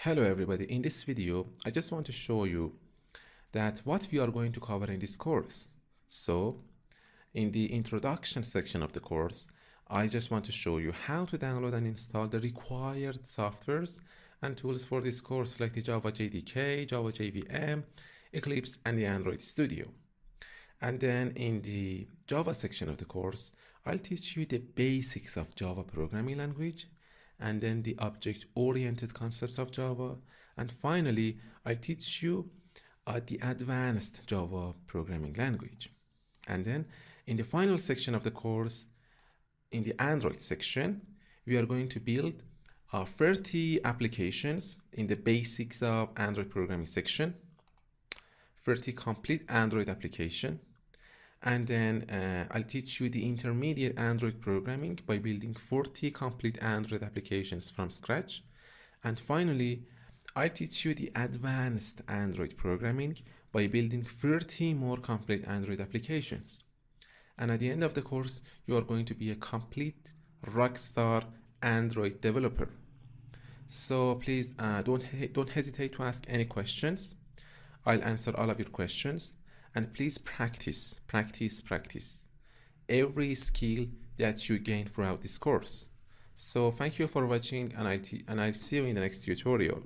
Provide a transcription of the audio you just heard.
Hello everybody, in this video I just want to show you that what we are going to cover in this course. So in the introduction section of the course, I just want to show you how to download and install the required softwares and tools for this course, like the Java JDK, Java JVM, Eclipse, and the Android Studio. And then in the Java section of the course, I'll teach you the basics of Java programming language, and then the object-oriented concepts of Java, and finally I'll teach you the advanced Java programming language. And then in the final section of the course, in the Android section, we are going to build 30 applications in the basics of Android programming section, 30 complete Android application, and then I'll teach you the intermediate Android programming by building 40 complete Android applications from scratch. And finally, I'll teach you the advanced Android programming by building 30 more complete Android applications. And at the end of the course, you are going to be a complete rockstar Android developer. So please don't hesitate to ask any questions. I'll answer all of your questions. And please practice every skill that you gain throughout this course. So thank you for watching, and I'll see you in the next tutorial.